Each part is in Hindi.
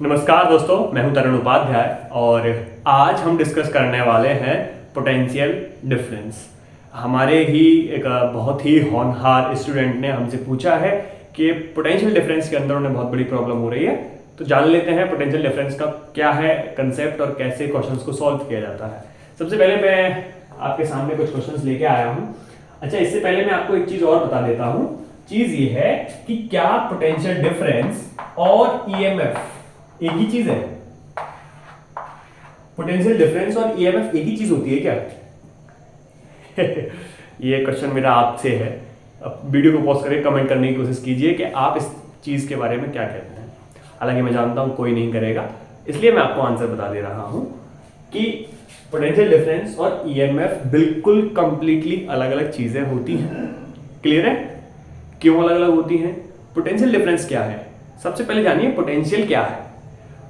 नमस्कार दोस्तों, मैं हूं तरुण उपाध्याय और आज हम डिस्कस करने वाले हैं पोटेंशियल डिफरेंस। हमारे ही एक बहुत ही होनहार स्टूडेंट ने हमसे पूछा है कि पोटेंशियल डिफरेंस के अंदर उन्हें बहुत बड़ी प्रॉब्लम हो रही है। तो जान लेते हैं पोटेंशियल डिफरेंस का क्या है कंसेप्ट और कैसे क्वेश्चंस को सॉल्व किया जाता है। सबसे पहले मैं आपके सामने कुछ क्वेश्चंस लेके आया हूँ। अच्छा, इससे पहले मैं आपको एक चीज और बता देता हूँ। चीज ये है कि क्या पोटेंशियल डिफरेंस और ईएमएफ एक ही चीज है? पोटेंशियल डिफरेंस और ईएमएफ एक ही चीज होती है क्या? ये क्वेश्चन मेरा आपसे है। अब वीडियो को पॉज करके कमेंट करने की कोशिश कीजिए कि आप इस चीज के बारे में क्या कहते हैं। हालांकि मैं जानता हूं कोई नहीं करेगा, इसलिए मैं आपको आंसर बता दे रहा हूं कि पोटेंशियल डिफरेंस और ईएमएफ बिल्कुल कंप्लीटली अलग अलग चीजें होती हैं। क्लियर है? क्यों अलग अलग होती हैं? पोटेंशियल डिफरेंस क्या है? सबसे पहले जानिए पोटेंशियल क्या है।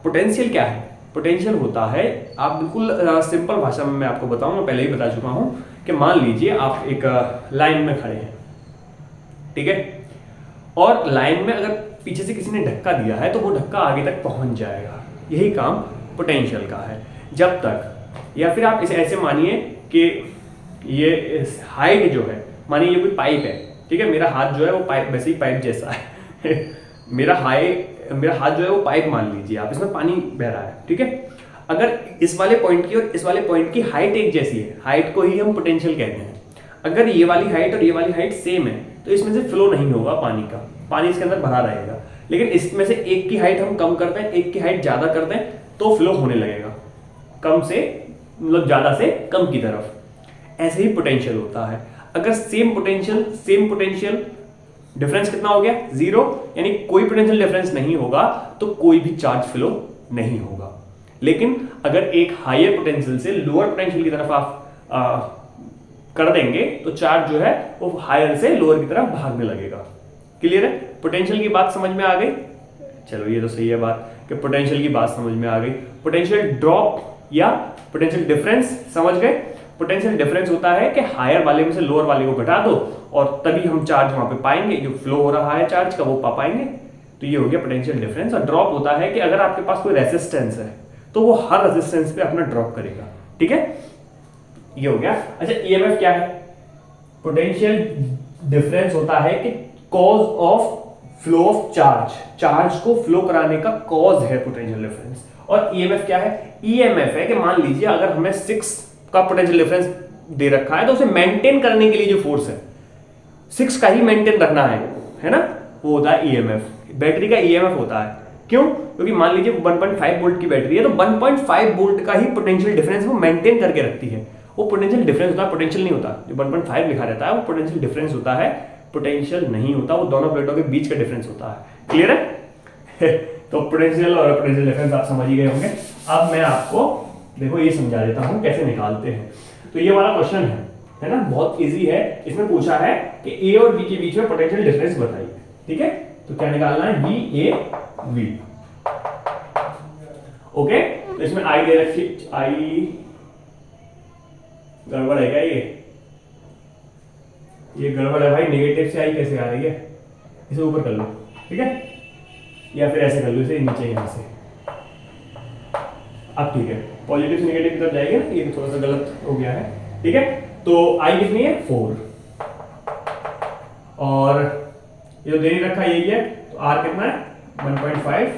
पोटेंशियल क्या है? पोटेंशियल होता है, आप बिल्कुल सिंपल भाषा में मैं आपको बताऊं, मैं पहले ही बता चुका हूं कि मान लीजिए आप एक लाइन में खड़े हैं, ठीक है, और लाइन में अगर पीछे से किसी ने धक्का दिया है तो वो धक्का आगे तक पहुंच जाएगा। यही काम पोटेंशियल का है। जब तक, या फिर आप इसे ऐसे मानिए कि ये हाइट जो है, मानिए ये कोई पाइप है, ठीक है, मेरा हाथ जो है वो पाइप, वैसे ही पाइप जैसा है मेरा हाथ जो है वो पाइप मान लीजिए आप, इसमें पानी बह रहा है, ठीक है। अगर इस वाले पॉइंट की और इस वाले पॉइंट की हाइट एक जैसी है, हाइट को ही हम पोटेंशियल कहते हैं। अगर ये वाली हाइट और ये वाली हाइट सेम है तो इसमें से फ्लो नहीं होगा पानी का, पानी इसके अंदर भरा रहेगा। लेकिन इसमें से एक की हाइट हम कम करते हैं, एक की हाइट ज्यादा करते हैं, तो फ्लो होने लगेगा कम से, मतलब ज्यादा से कम की तरफ। ऐसे ही पोटेंशियल होता है। अगर सेम पोटेंशियल डिफरेंस कितना हो गया? जीरो, यानी कोई पोटेंशियल डिफरेंस नहीं होगा तो कोई भी चार्ज फ्लो नहीं होगा। लेकिन अगर एक हायर पोटेंशियल से लोअर पोटेंशियल की तरफ आप कर देंगे तो चार्ज जो है वो हायर से लोअर की तरफ भागने लगेगा। क्लियर है? पोटेंशियल की बात समझ में आ गई? चलो ये तो सही है बात कि पोटेंशियल की बात समझ में आ गई। पोटेंशियल ड्रॉप या पोटेंशियल डिफरेंस समझ गए? पोटेंशियल डिफरेंस होता है कि हायर वाले में से लोअर वाले को घटा दो और तभी हम चार्ज वहां पे पाएंगे, जो फ्लो हो रहा है चार्ज का वो पा पाएंगे। तो ये हो गया पोटेंशियल डिफरेंस। और ड्रॉप होता है कि अगर आपके पास कोई रेजिस्टेंस है तो वो हर रेजिस्टेंस पे अपना ड्रॉप करेगा, ठीक है। ये हो गया। अच्छा, ईएमएफ क्या है? पोटेंशियल डिफरेंस होता है कि cause of flow of charge को फ्लो कराने का कॉज है पोटेंशियल डिफरेंस। और ईएमएफ क्या है? ईएमएफ है कि मान लीजिए अगर हमें 6 का पोटेंशियल डिफरेंस दे रखा है तो उसे मेंटेन करने के लिए जो फोर्स है 6 का ही मेंटेन रखना है ना, वो होता है ईएमएफ। बैटरी का ईएमएफ होता है। क्यों? क्योंकि मान लीजिए 1.5 वोल्ट की बैटरी है तो 1.5 वोल्ट का ही पोटेंशियल डिफरेंस वो मेंटेन करके रखती है। वो पोटेंशियल डिफरेंस होता है, पोटेंशियल नहीं होता। जो 1.5 लिखा रहता है वो पोटेंशियल डिफरेंस होता है, पोटेंशियल नहीं होता। वो दोनों प्लेटों के बीच का डिफरेंस होता है। क्लियर है? तो पोटेंशियल और पोटेंशियल डिफरेंस आप समझ ही गए होंगे। अब मैं आपको देखो ये समझा देता हूं कैसे निकालते हैं। तो ये वाला क्वेश्चन है ना, बहुत इजी है। इसमें पूछा है कि ए और बी के बीच में पोटेंशियल डिफरेंस बताइए, ठीक है। तो क्या निकालना है? B A V. ओके, तो इसमें आई दे रखी, आई गड़बड़ है क्या? ये गड़बड़ है भाई। नेगेटिव से आई कैसे आ रही है? इसे ऊपर कर लो, ठीक है, या फिर ऐसे कर लो, इसे नीचे यहां से। अब ठीक है, पॉजिटिव से नेगेटिव की तरफ जाएगी ना, ये थोड़ा सा गलत हो गया है, ठीक है। तो आई कितनी है? 4। और ये जो दे रखा है यही है, तो आर कितना है? 1.5।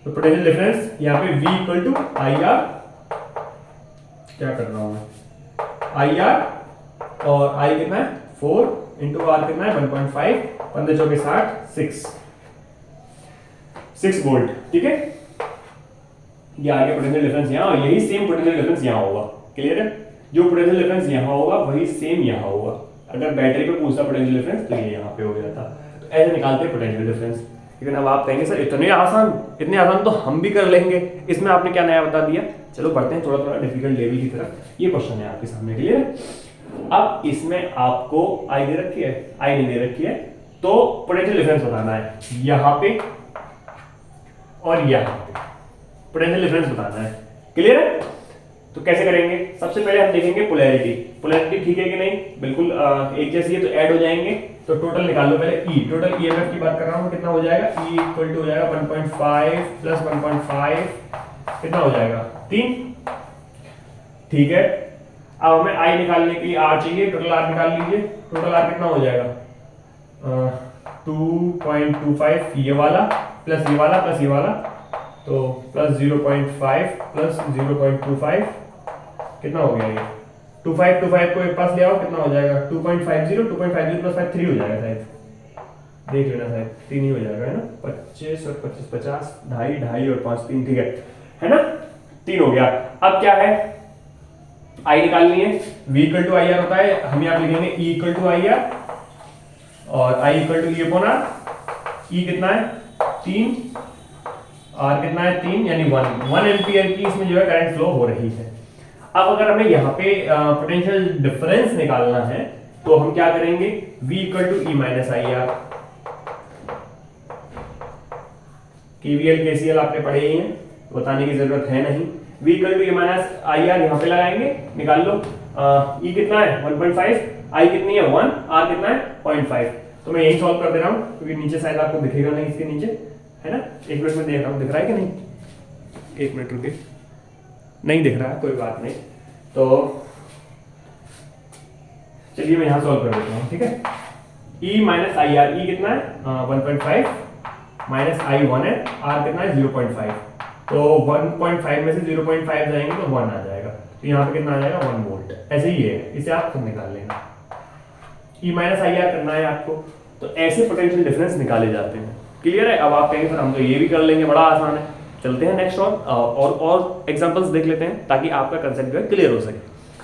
तो पोटेंशियल डिफरेंस यहाँ पे V equal to I R, क्या कर रहा हूं मैं, आई आर, और आई कितना है? 4 इंटू आर कितना है? 1.5, 15 चौके 60, 6 वोल्ट, ठीक है। ये आ गया पोटेंशियल डिफरेंस यहाँ, और यही सेम पोटेंशियल डिफरेंस यहाँ होगा। क्लियर है? जो पोटेंशियल डिफरेंस यहाँ होगा वही सेम यहाँ होगा। अगर बैटरी पे पूछता पोटेंशियल डिफरेंस तो ये यहाँ पे हो जाता। तो ऐसे निकालते हैं पोटेंशियल डिफरेंस। लेकिन अब आप कहेंगे सर इतने आसान तो हम भी कर लेंगे, इसमें आपने क्या नया बता दिया। चलो बढ़ते हैं थोड़ा डिफिकल्ट लेवल की तरफ। ये क्वेश्चन है आपके सामने। क्लियर है? अब इसमें आपको आई दे रखी है, आई नहीं दे रखी है, तो पोटेंशियल डिफरेंस बताना है यहाँ पे और यहाँ पे, पोटेंशियल डिफरेंस बताना है। क्लियर है? तो कैसे करेंगे? सबसे पहले हम देखेंगे पोलैरिटी ठीक है कि नहीं, बिल्कुल एक जैसी है तो ऐड हो जाएंगे। तो टोटल निकाल लो पहले ई, टोटल ईएमएफ की बात कर रहा हूँ, कितना हो जाएगा, ई इक्वल टू हो जाएगा 1.5 प्लस 1.5 कितना हो जाएगा 3। ठीक है, अब हमें आई निकालने के लिए आर चाहिए, टोटल आर निकाल लीजिए, टोटल आर कितना हो जाएगा 2.25 ये वाला प्लस ये वाला प्लस ये वाला, तो प्लस 0.5 प्लस 0.25 कितना हो गया ये 25 को एक पास ले आओ, कितना हो जाएगा 2.50 प्लस 5 3 हो जाएगा शायद, देख लेना शायद 3 ही हो जाएगा, है ना, 25 और 25 50, 2.5 और 5 3, ठीक है ना, 3 हो गया। अब क्या है, आई निकालनी है, v equal to I R होता है, हम यहाँ लिखेंगे e equal to I R और i equal to E upon R. e कितना है 3, r कितना है 3 यानी 1 एम्पियर की इसमें जो है करंट फ्लो हो रही है। अब अगर हमें यहाँ पे पोटेंशियल डिफरेंस निकालना है तो हम क्या करेंगे, v equal to E minus I R. KVL KCL आपने पढ़े ही हैं, बताने की जरूरत है नहीं। v equal to E minus I R यहाँ पे लगाएंगे, निकाल लो, e कितना है 1.5, i कितनी है 1, r कितना है 0.5। तो मैं यही सॉल्व कर दे रहा हूँ क्योंकि नीचे शायद आपको दिखेगा नहीं, इसके नीचे है ना, एक मिनट में देख रहा हूँ, दिख रहा है कि नहीं, एक मिनट रुके, नहीं दिख रहा है, कोई बात नहीं, तो चलिए मैं यहाँ सॉल्व कर देता हूँ, ठीक है। e माइनस आई आर, ई कितना है 1.5 माइनस आई 1 है, r कितना है 0.5, तो 1.5 में से 0.5 जाएंगे तो 1 आ जाएगा, तो यहाँ पे कितना आ जाएगा 1 वोल्ट, ऐसे ही है, इसे आप खुद निकाल लेना। e माइनस आई आर करना है आपको, तो ऐसे पोटेंशियल डिफरेंस निकाले जाते हैं। क्लियर है, अब आप कहेंगे सर हम तो ये भी कर लेंगे, बड़ा आसान है, चलते हैं नेक्स्ट और एग्जांपल्स देख लेते हैं ताकि आपका कंसेप्ट जो है क्लियर हो सके।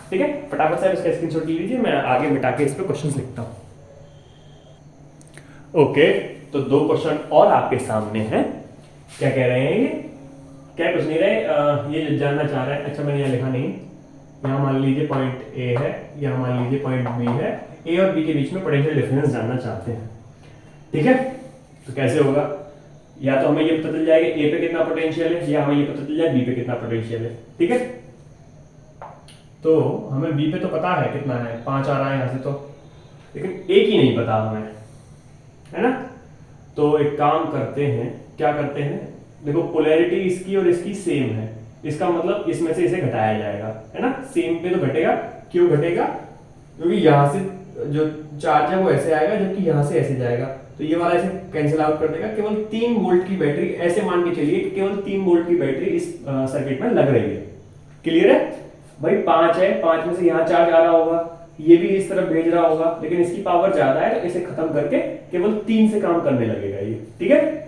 ठीक है, फटाफट से इसका स्क्रीनशॉट ले लीजिए, मैं आगे मिटा के इस पे क्वेश्चंस लिखता हूँ। ओके, तो 2 क्वेश्चन और आपके सामने हैं, क्या कह रहे हैं ये, क्या कुछ नहीं रहे, ये जानना चाह रहे हैं, अच्छा मैंने यहाँ लिखा नहीं, यहाँ मान लीजिए पॉइंट ए है, यहाँ मान लीजिए पॉइंट बी है, ए और बी के बीच में पोटेंशियल डिफरेंस जानना चाहते हैं। ठीक है, तो कैसे होगा, या तो हमें ये पता चल जाएगा ए पे कितना पोटेंशियल है, या हमें ये पता चल जाए बी पे कितना पोटेंशियल है। ठीक है, तो हमें बी पे तो पता है कितना है, 5 आ रहा है यहाँ से, तो लेकिन ए की नहीं पता हमें, है ना। तो एक काम करते हैं, क्या करते हैं, देखो पोलैरिटी इसकी और इसकी सेम है, इसका मतलब इसमें से इसे घटाया जाएगा, है ना, सेम पे तो घटेगा, क्यों घटेगा, क्योंकि यहाँ से जो चार्ज है वो ऐसे आएगा जबकि यहाँ से ऐसे जाएगा, तो ये वाला ऐसे कैंसिल आउट कर देगा। केवल 3 वोल्ट की बैटरी, ऐसे मान के चलिए कि केवल 3 वोल्ट की बैटरी इस सर्किट में लग रही है। क्लियर है भाई, 5 है, 5 में से यहाँ चार्ज आ रहा होगा, ये भी इस तरफ भेज रहा होगा, लेकिन इसकी पावर ज्यादा है तो इसे खत्म करके केवल 3 से काम करने लगेगा ये। ठीक है,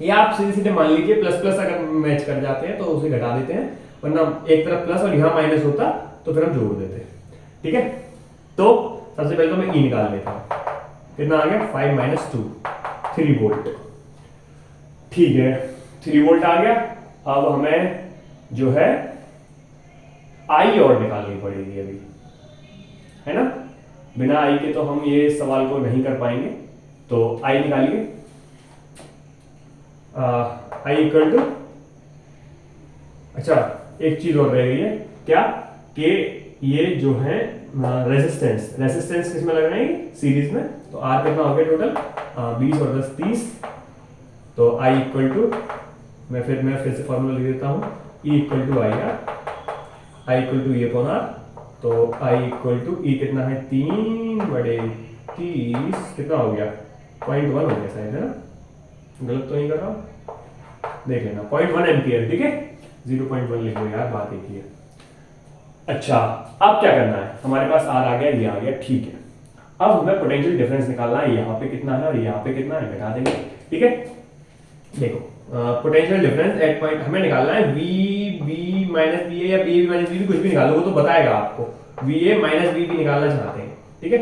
या आप सीधे सीधे मान लीजिए प्लस प्लस अगर मैच कर जाते हैं तो उसे घटा देते हैं, वरना एक तरफ प्लस और यहाँ माइनस होता तो फिर हम जोड़ देते। ठीक है, तो सबसे पहले तो मैं ई निकाल लेता हूँ, कितना आ गया 5 माइनस 2 3 वोल्ट। ठीक है, 3 वोल्ट आ गया। अब हमें जो है आई और निकालनी पड़ेगी अभी, है ना, बिना आई के तो हम ये सवाल को नहीं कर पाएंगे, तो आई निकालिए। आई इक्वल टू, अच्छा एक चीज और रह गई है, क्या कि ये जो है रेजिस्टेंस किस में लग रहे हैं, सीरीज में, तो आर कितना हो गया टोटल 20 और 10 30, तो आई इक्वल टू, मैं फिर से फॉर्मूला लिख देता हूँ, E equal to I R, I equal to E upon R, तो आई इक्वल टू ई कितना है 3/30, कितना हो गया 0.1 हो गया शायद, है ना, गलत तो नहीं कर रहा हूँ, देख लेना 0.1 एम्पियर। ठीक है, 0.1 लिखो यार, बात एक ही है। अच्छा, अब क्या करना है, हमारे पास आर आ गया, ये आ गया, ठीक है। अब हमें पोटेंशियल डिफरेंस निकालना है, यहाँ पे कितना है और यहाँ पे कितना है, घटा देंगे। ठीक है, देखो पोटेंशियल डिफरेंस एट पॉइंट हमें निकालना है, वी बी माइनस बी ए या बी माइनस बी, कुछ भी निकालो वो तो बताएगा आपको, वी ए माइनस बी भी निकालना चाहते हैं। ठीक है,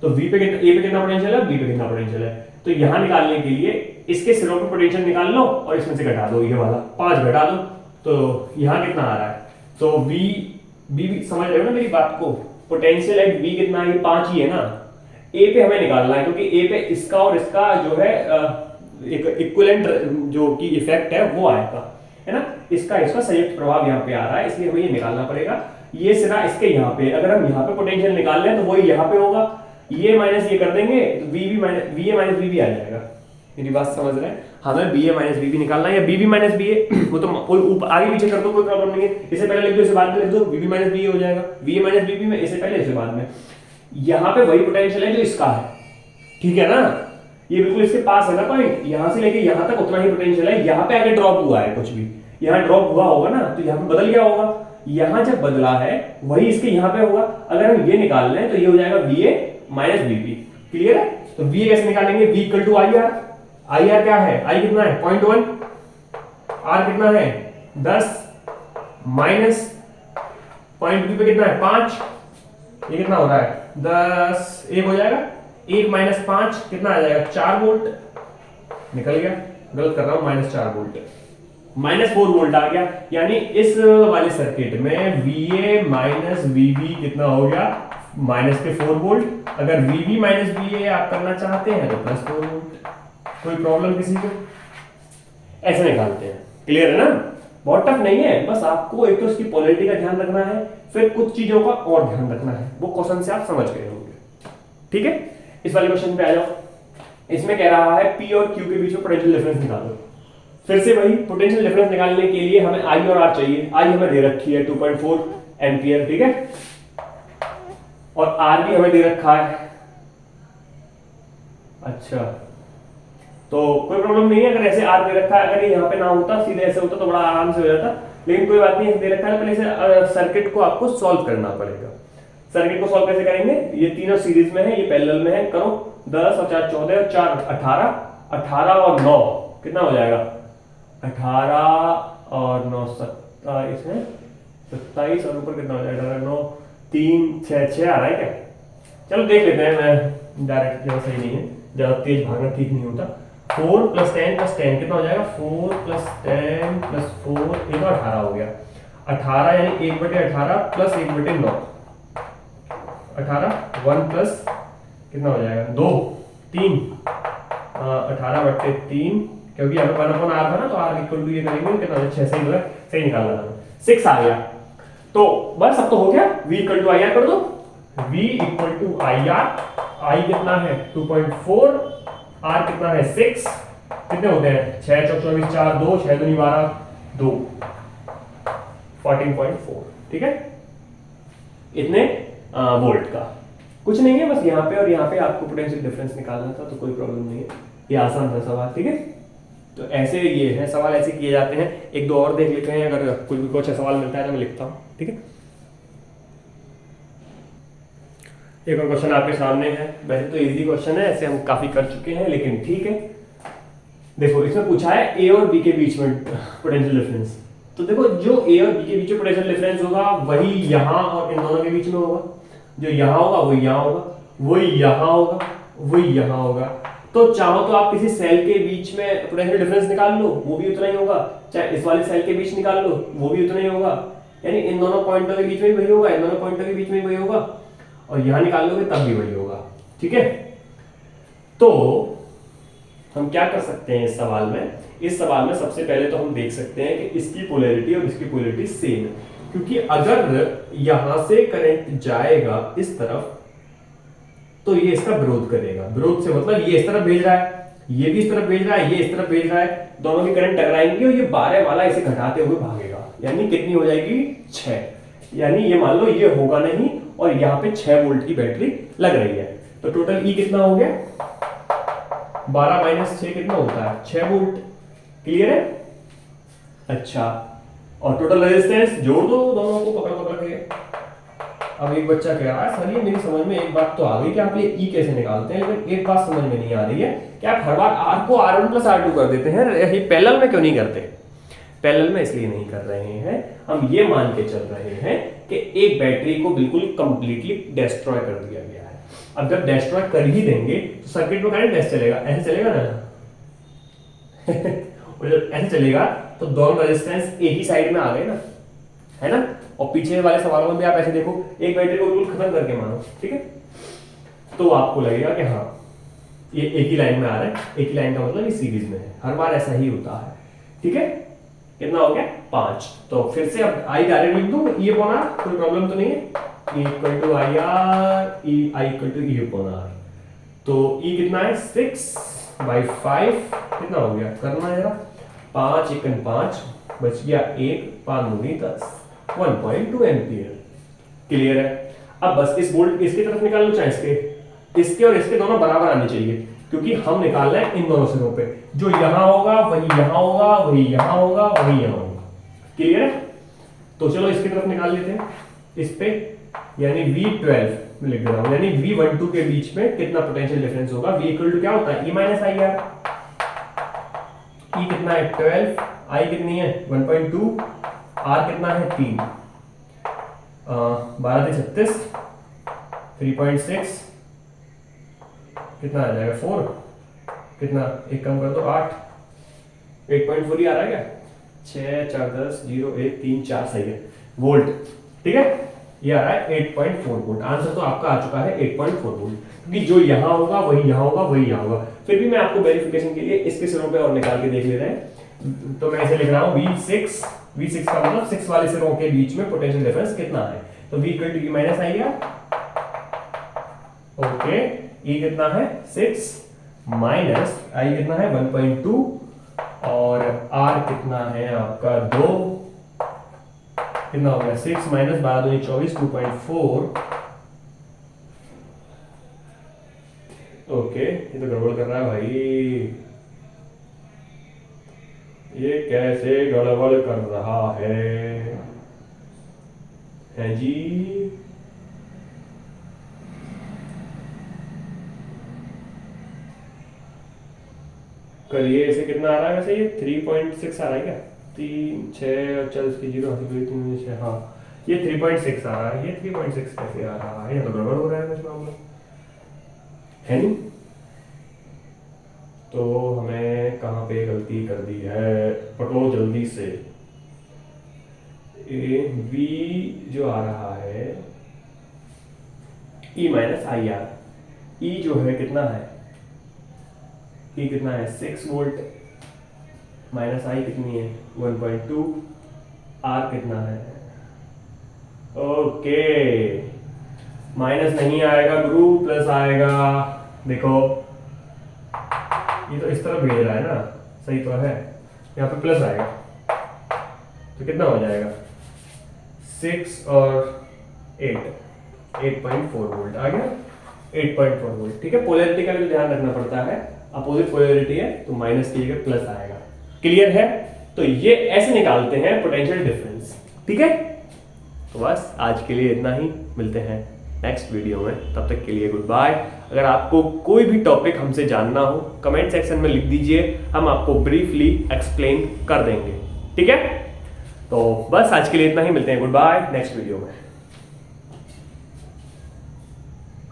तो वी पे कितना, ए पे कितना पोटेंशियल है, बी पे कितना पोटेंशियल है, तो यहाँ निकालने के लिए इसके सिरों पे पोटेंशियल निकाल लो और इसमें से घटा दो, ये वाला 5 घटा दो, तो यहाँ कितना आ रहा है, तो वी बी समझ रहे हो ना मेरी बात को, पोटेंशियल एट बी कितना है, 5 ही है ना। ए पे हमें निकालना है क्योंकि ए पे इसका और इसका जो है एक इक्विवेलेंट जो की इफेक्ट है वो आएगा, है ना, इसका संयुक्त प्रभाव यहाँ पे आ रहा है, इसलिए हमें ये निकालना पड़ेगा। ये सिरा इसके यहाँ पे, अगर हम यहाँ पे पोटेंशियल निकाल लें तो वही यहाँ पे होगा, ये माइनस ये कर देंगे तो वी ए माइनस बी भी आ जाएगा। मेरी बात समझ रहे हैं? हमें बी ए माइनस बी भी निकालना है, या बी बी माइनस बी ए, वो तो ऊपर आगे पीछे कर दो, कोई प्रॉब्लम नहीं है। इसे पहले लिख दो, इसे बाद में लिख दो, बी बी माइनस बी हो जाएगा। B A minus B B में इसे पहले इसे बाद में। यहाँ पे वही पोटेंशियल है जो इसका है, ठीक है ना? ये बिल्कुल इसके पास है ना पॉइंट, यहाँ से लेके यहाँ तक उतना ही पोटेंशियल है। यहाँ पे आगे ड्रॉप हुआ है कुछ भी, यहाँ ड्रॉप हुआ होगा ना, तो यहाँ पे बदल गया होगा। यहाँ जब बदला है वही इसके यहाँ पे होगा। अगर हम ये निकाल लें तो ये हो जाएगा B A minus B B. Clear है? तो बी ए कैसे निकालेंगे? B equal to I R. I R क्या है? आई कितना है? 0.1। आर कितना है? 10 माइनस पॉइंट बी पे कितना है? 5। ये कितना हो रहा है? 10 1 हो जाएगा। 1 माइनस 5 कितना आ जाएगा? 4 वोल्ट। निकल गया, गलत कर रहा हूं, माइनस 4 वोल्ट, माइनस 4 वोल्ट आ गया। यानी इस वाले सर्किट में VA माइनस VB कितना हो गया? माइनस के 4 वोल्ट। अगर VB माइनस VA आप करना चाहते हैं तो प्लस 4 वोल्ट। कोई प्रॉब्लम किसी को? ऐसे निकालते हैं। क्लियर है ना? बहुत टफ नहीं है, बस आपको एक तो उसकी पोलैरिटी का ध्यान रखना है, फिर कुछ चीजों का और ध्यान रखना है। वो क्वेश्चन से आप समझ गए होंगे। ठीक है, इस वाले क्वेश्चन पे आ जाओ। इसमें कह रहा है P और Q के बीच में पोटेंशियल डिफरेंस निकालो। फिर से वही पोटेंशियल डिफरेंस निकालने के लिए हमें I और R चाहिए। I हमें दे रखी है 2.4 एम्पियर, ठीक है, और R भी हमें दे रखा है। अच्छा, तो कोई प्रॉब्लम नहीं है अगर ऐसे R दे रखा है। अगर ये यहाँ पे ना होता, सीधे ऐसे होता तो बड़ा आराम से हो जाता, लेकिन कोई बात नहीं, दे रखा है। पहले से सर्किट को आपको सॉल्व करना पड़ेगा। सर्किट को सॉल्व कैसे करेंगे? ये तीनों सीरीज में है, ये पैरेलल में है। करो, 10 और 4 14 और 4 18, 18 और 9 कितना हो जाएगा? 18 और 9 27 है, 27 और ऊपर कितना हो जाएगा? 18 9 3 6 आ रहा है क्या? चलो देख लेते हैं। मैं डायरेक्ट ज्यादा सही नहीं है, ज्यादा तेज भागना ठीक नहीं होता। 4 + 10 + 10 कितना हो जाएगा? 4 + 10 + 4 ये तो 18 हो गया। 18 यानी 1/18 प्लस 1/9, 18 1 प्लस कितना हो जाएगा? 2 3 18/3, क्योंकि यहाँ पे 1/r था ना, तो r इक्वल टू ये करेंगे कितना? 6 सही होगा, सही निकालना था, 6 आ गया। तो बस अब तो हो गया। v इक्वल टू IR कर दो। v equal to IR, I कितना है? 2.4, R कितना है? 6। कितने होते हैं? 6 × 24 4 2 6 दूनी 12 2 14.4, ठीक है, इतने वोल्ट का। कुछ नहीं है, बस यहाँ पे और यहाँ पे आपको पोटेंशियल डिफरेंस निकालना था, तो कोई प्रॉब्लम नहीं है, ये आसान था सवाल। ठीक है, तो ऐसे ये है सवाल, ऐसे किए जाते हैं। एक दो और देख लेते हैं, अगर कुछ भी कुछ सवाल मिलता है तो मैं लिखता हूँ। ठीक है, एक और क्वेश्चन आपके सामने है। वैसे तो इजी क्वेश्चन है, ऐसे हम काफी कर चुके हैं, लेकिन ठीक है। देखो, इसमें पूछा है ए और बी के बीच में पोटेंशियल डिफरेंस। तो देखो, जो ए और बी के बीच में पोटेंशियल डिफरेंस होगा वही यहाँ और इन दोनों के बीच में होगा। जो यहाँ होगा वही यहाँ होगा, वही यहाँ होगा, वही यहाँ होगा। तो चाहो तो आप किसी सेल के बीच में पोटेंशियल डिफरेंस निकाल लो, वो भी उतना ही होगा। चाहे इस वाले सेल के बीच निकाल लो, वो भी उतना ही होगा। यानी इन दोनों पॉइंटों के बीच में वही होगा, इन दोनों पॉइंटों के बीच में वही होगा, और यहाँ निकाल लोगे तब भी वही होगा। ठीक है, तो हम क्या कर सकते हैं इस सवाल में? इस सवाल में सबसे पहले तो हम देख सकते हैं कि इसकी पोलैरिटी और इसकी पोलैरिटी सेम है, क्योंकि अगर यहां से करंट जाएगा इस तरफ तो ये इसका विरोध करेगा। विरोध से मतलब ये इस तरफ भेज रहा है, ये भी इस तरफ भेज रहा है, ये इस तरफ भेज रहा है, दोनों की करंट टकराएंगी और ये 12 वाला इसे घटाते हुए भागेगा। यानी कितनी हो जाएगी? 6। यानी ये मान लो ये होगा नहीं, और यहाँ पे 6 वोल्ट की बैटरी लग रही है। तो टोटल ई कितना हो गया? 12 - 6 कितना होता है? 6 वोल्ट। क्लियर है? अच्छा, और टोटल रेजिस्टेंस जोड़ दो दोनों को पकड़ पकड़ के। अब एक बच्चा कह रहा है, सर ये मेरी समझ में एक बात तो आ गई कि आप ये ई कैसे निकालते हैं, लेकिन एक बात समझ में नहीं आ रही है कि आप हर बार आर को R1 + R2 कर देते हैं, ये पैरेलल में क्यों नहीं करते? पैरेलल में इसलिए नहीं कर रहे हैं, हम ये मान के चल रहे हैं कि एक बैटरी को बिल्कुल कंप्लीटली डिस्ट्रॉय कर दिया गया है। अब जब डिस्ट्रॉय कर ही देंगे तो सर्किट में करंट कैसे चलेगा? ऐसे चलेगा ना और जब ऐसे चलेगा तो दोनों रेजिस्टेंस एक ही साइड में आ गए ना, है ना। और पीछे वाले सवालों में भी आप ऐसे देखो, एक बैटरी को बिल्कुल खत्म करके मानो, ठीक है, तो आपको लगेगा कि हाँ ये एक ही लाइन में आ रहा है। एक ही लाइन का मतलब ये सीरीज में है, हर बार ऐसा ही होता है। ठीक है, कितना हो गया? 5। तो फिर से अब आई डायरेक्ट लिख दूं, ये बोना कोई प्रॉब्लम तो नहीं है, E equal to I R, I equal to E upon R. तो E कितना है 6/5, कितना हो गया करना है 5 एकन 5, बच गया 1, 5 दूनी 10, 1.2 एम्पियर। क्लियर है। अब बस इस वोल्ट इसकी तरफ निकाल लो, चाहे इसके और इसके दोनों बराबर आने चाहिए, क्योंकि हम निकाल रहे हैं इन दोनों सिरों पे। जो यहां होगा वही यहां होगा, वही यहां होगा, वही यहां होगा। क्लियर है। तो चलो इसकी तरफ निकाल लेते हैं इस पे, यानी V12 लिख दे रहा हूं, यानी V12 के बीच में कितना पोटेंशियल डिफरेंस होगा। V इक्वल टू क्या होता है E minus I are. E कितना है 12, I कितनी है 1.2, R कितना है 3, 12 से 36, 3.6 कितना आ जाएगा 4, कितना एक कम कर दो 8, 8.4 ही आ रहा है क्या, 6 4 10 0 1 3 4 सही है वोल्ट। ठीक है, ये आ रहा है 8.4 वोल्ट। आंसर तो आपका आ चुका है 8.4 वोल्ट, क्योंकि जो यहां होगा वही यहां होगा, वही यहां होगा। फिर भी मैं आपको वेरिफिकेशन के लिए इसके सिरों पे और निकाल के देख ले रहे हैं। तो मैं इसे लिख रहा हूं V6 का मतलब 6 वाले सिरों के बीच में पोटेंशियल डिफरेंस कितना है। तो V equal to E minus I R. Okay, E कितना है 6 माइनस I कितना है 1.2 और R कितना है आपका 2, कितना हो गया 6 माइनस 12 दूनी 24, 2.4। ओके, ये तो गड़बड़ कर रहा है भाई, ये कैसे गड़बड़ कर रहा है जी। करिए, इसे कितना आ रहा है वैसे, ये 3.6 आ रहा है क्या, 3 6 और चल इसकी 0 3 6, हाँ ये 3.6 आ रहा है। ये 3.6 कैसे आ रहा है, ये तो गड़बड़ हो रहा है कुछ मामला है नहीं। तो हमें कहाँ पे गलती कर दी है, पकड़ो जल्दी से। V जो आ रहा है E minus I are, E जो है कितना है, E कितना है 6 वोल्ट, माइनस I कितनी है 1.2, R कितना है, ओके माइनस नहीं आएगा गुरु, प्लस आएगा। देखो ये तो इस तरफ भेज रहा है ना, सही तो है, यहाँ पे प्लस आएगा तो कितना हो जाएगा 6 और 8.4 वोल्ट आ गया, 8.4 वोल्ट। ठीक है, पोलैरिटी का भी ध्यान रखना पड़ता है, अपोजिट पोलैरिटी है तो माइनस की जगह प्लस आएगा। क्लियर है। तो ये ऐसे निकालते हैं पोटेंशियल डिफरेंस। ठीक है, तो बस आज के लिए इतना ही, मिलते हैं नेक्स्ट वीडियो में, तब तक के लिए गुड बाय। अगर आपको कोई भी टॉपिक हमसे जानना हो कमेंट सेक्शन में लिख दीजिए, हम आपको ब्रीफली एक्सप्लेन कर देंगे। ठीक है, तो बस आज के लिए इतना ही, मिलते हैं गुड बाय नेक्स्ट वीडियो में।